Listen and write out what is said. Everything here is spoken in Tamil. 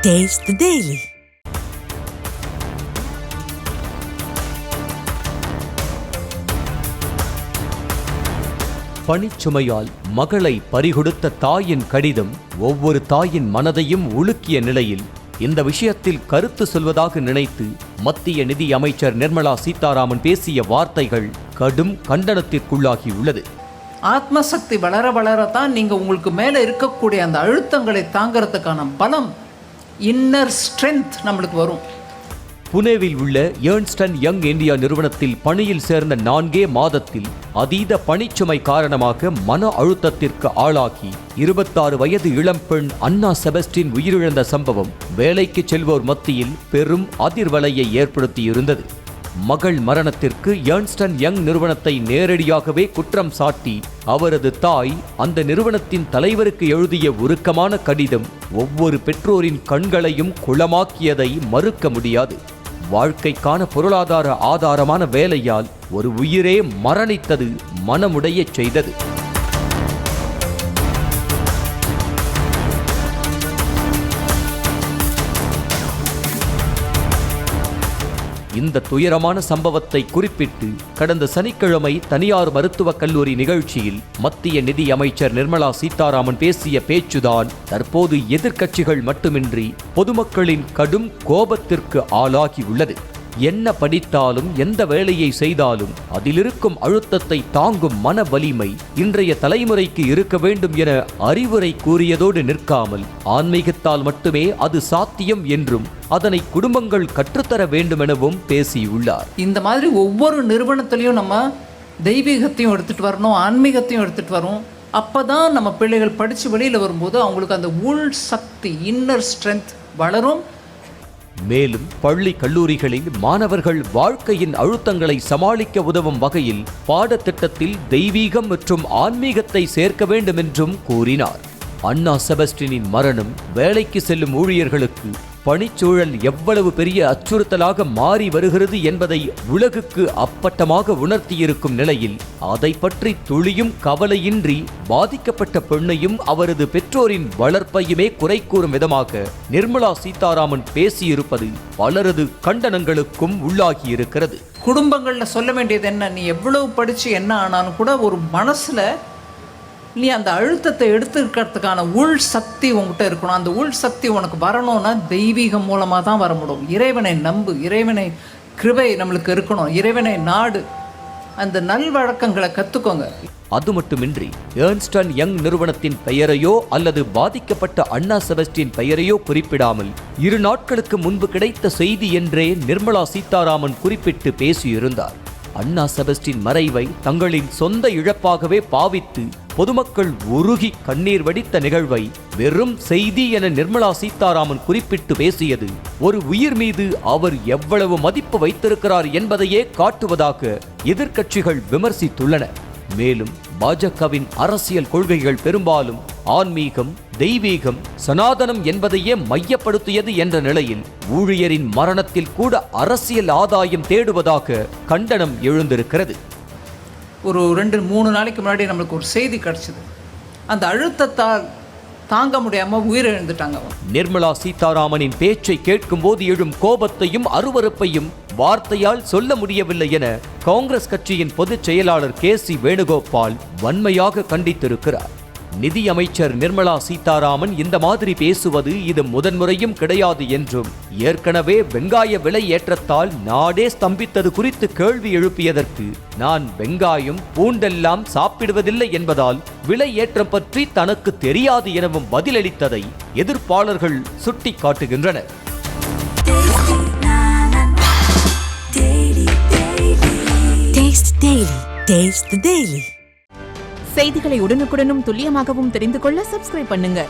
Taste the Daily. பணிச்சுமையால் மகளை பறிகொடுத்த தாயின் கடிதம் ஒவ்வொரு தாயின் மனதையும் உலுக்கிய நிலையில் இந்த விஷயத்தில் கருத்து சொல்வதாக நினைத்து மத்திய நிதி அமைச்சர் நிர்மலா சீதாராமன் பேசிய வார்த்தைகள் கடும் கண்டனத்திற்குள்ளாகியுள்ளது. ஆத்மசக்தி வளர வளரத்தான் நீங்கள் உங்களுக்கு மேலே இருக்கக்கூடிய அந்த அழுத்தங்களை தாங்கிறதுக்கான பலம், இன்னர் ஸ்ட்ரென்த் நம்மளுக்கு வரும். புனேவில் உள்ள ஏர்ன்ஸ்டன் யங் இந்தியா நிறுவனத்தில் பணியில் சேர்ந்த 4 மாதத்தில் அதீத பணிச்சுமை காரணமாக மன அழுத்தத்திற்கு ஆளாகி 26 வயது இளம்பெண் அன்னா செபஸ்டின் உயிரிழந்த சம்பவம் வேலைக்கு செல்வோர் மத்தியில் பெரும் அதிர்வலையை ஏற்படுத்தியிருந்தது. மகள் மரணத்திற்கு ஏர்ன்ஸ்டன் யங் நிறுவனத்தை நேரடியாகவே குற்றம் சாட்டி அவரது தாய் அந்த நிறுவனத்தின் தலைவருக்கு எழுதிய உருக்கமான கடிதம் ஒவ்வொரு பெற்றோரின் கண்களையும் குளமாக்கியதை மறுக்க முடியாது. வாழ்க்கைக்கான பொருளாதார ஆதாரமான வேலையால் ஒரு உயிரே மரணித்தது மனமுடையச் செய்தது. இந்த துயரமான சம்பவத்தை குறிப்பிட்டு கடந்த சனிக்கிழமை தனியார் மருத்துவக் கல்லூரி நிகழ்ச்சியில் மத்திய நிதி அமைச்சர் நிர்மலா சீதாராமன் பேசிய பேச்சுதான் தற்போது எதிர்க்கட்சிகள் மட்டுமின்றி பொதுமக்களின் கடும் கோபத்திற்கு ஆளாகியுள்ளது. என்ன படித்தாலும் எந்த வேலையை செய்தாலும் அதிலிருக்கும் அழுத்தத்தை தாங்கும் மன வலிமை இன்றைய தலைமுறைக்கு இருக்க வேண்டும் என அறிவுரை கூறியதோடு நிற்காமல் ஆன்மீகத்தால் மட்டுமே அது சாத்தியம் என்றும் அதனை குடும்பங்கள் கற்றுத்தர வேண்டும் எனவும் பேசியுள்ளார். இந்த மாதிரி ஒவ்வொரு நிறுவனத்திலையும் நம்ம தெய்வீகத்தையும் எடுத்துட்டு வரணும், ஆன்மீகத்தையும் எடுத்துட்டு வரும். அப்பதான் நம்ம பிள்ளைகள் படித்து வெளியில் வரும்போது அவங்களுக்கு அந்த உள் சக்தி, இன்னர் ஸ்ட்ரென்த் வளரும். மேலும் பள்ளி கல்லூரிகளில் மாணவர்கள் வாழ்க்கையின் அழுத்தங்களை சமாளிக்க உதவும் வகையில் பாடத்திட்டத்தில் தெய்வீகம் மற்றும் ஆன்மீகத்தை சேர்க்க வேண்டும் என்றும் கூறினார். அன்னா செபஸ்டினின் மரணம் வேலைக்கு செல்லும் ஊழியர்களுக்கு பணிச்சூழல் எவ்வளவு பெரிய அச்சுறுத்தலாக மாறி வருகிறது என்பதை உலகுக்கு அப்பட்டமாக உணர்த்தியிருக்கும் நிலையில் அதை பற்றி துளியும் கவலையின்றி பாதிக்கப்பட்ட பெண்ணையும் அவரது பெற்றோரின் வளர்ப்பையுமே குறை கூறும் விதமாக நிர்மலா சீதாராமன் பேசியிருப்பது பலரது கண்டனங்களுக்கும் உள்ளாகியிருக்கிறது. குடும்பங்களில் சொல்ல வேண்டியது என்ன, நீ எவ்வளவு படித்து என்ன ஆனாலும் கூட ஒரு மனசில் நீ அந்த அழுத்தத்தை எடுத்துக்கிறதுக்கான உள் சக்தி உங்ககிட்ட இருக்கணும். அந்த உள் சக்தி உனக்கு வரணும்னா தெய்வீகம் மூலமாக தான் வர முடியும். இறைவனை நம்பு, இறைவனை கிருபை நம்மளுக்கு இருக்கணும், இறைவனை நாடு, அந்த நல்வழக்கங்களை கற்றுக்கோங்க. அது மட்டுமின்றி ஏர்ன்ஸ்டன் யங் நிறுவனத்தின் பெயரையோ அல்லது பாதிக்கப்பட்ட அன்னா செபஸ்டின் பெயரையோ குறிப்பிடாமல் 2 நாட்களுக்கு முன்பு கிடைத்த செய்தி என்றே நிர்மலா சீதாராமன் குறிப்பிட்டு பேசியிருந்தார். அன்னா செபஸ்டின் மறைவை தங்களின் சொந்த இழப்பாகவே பாவித்து பொதுமக்கள் உருகி கண்ணீர் வடித்த நிகழ்வை வெறும் செய்தி என நிர்மலா சீதாராமன் குறிப்பிட்டு பேசியது ஒரு உயிர் மீது அவர் எவ்வளவு மதிப்பு வைத்திருக்கிறார் என்பதையே காட்டுவதாக எதிர்க்கட்சிகள் விமர்சித்துள்ளன. மேலும் பாஜகவின் அரசியல் கொள்கைகள் பெரும்பாலும் ஆன்மீகம், தெய்வீகம், சனாதனம் என்பதையே மையப்படுத்தியது என்ற நிலையில் ஊழியரின் மரணத்தில் கூட அரசியல் ஆதாயம் தேடுவதாக கண்டனம் எழுந்திருக்கிறது. ஒரு 2-3 நாளைக்கு முன்னாடி நம்மளுக்கு ஒரு செய்தி கிடைச்சது. அந்த அழுத்தத்தால் தாங்க முடியாமல் உயிரிழந்துட்டாங்க. நிர்மலா சீதாராமனின் பேச்சை கேட்கும் போது எழும் கோபத்தையும் அருவருப்பையும் வார்த்தையால் சொல்ல முடியவில்லை என காங்கிரஸ் கட்சியின் பொதுச் செயலாளர் KC வேணுகோபால் வன்மையாக கண்டித்திருக்கிறார். நிதி அமைச்சர் நிர்மலா சீதாராமன் இந்த மாதிரி பேசுவது இது முதன்முறையும் கிடையாது என்றும் ஏற்கனவே வெங்காய விலை ஏற்றத்தால் நாடே ஸ்தம்பித்தது குறித்து கேள்வி எழுப்பியதற்கு நான் வெங்காயம், பூண்டெல்லாம் சாப்பிடுவதில்லை என்பதால் விலை ஏற்றம் பற்றி தனக்கு தெரியாது எனவும் பதிலளித்ததை எதிர்ப்பாளர்கள் சுட்டிக்காட்டுகின்றனர். Taste the Daily. செய்திகளை உடனுக்குடனும் துல்லியமாகவும் தெரிந்து கொள்ள சப்ஸ்கிரைப் பண்ணுங்க.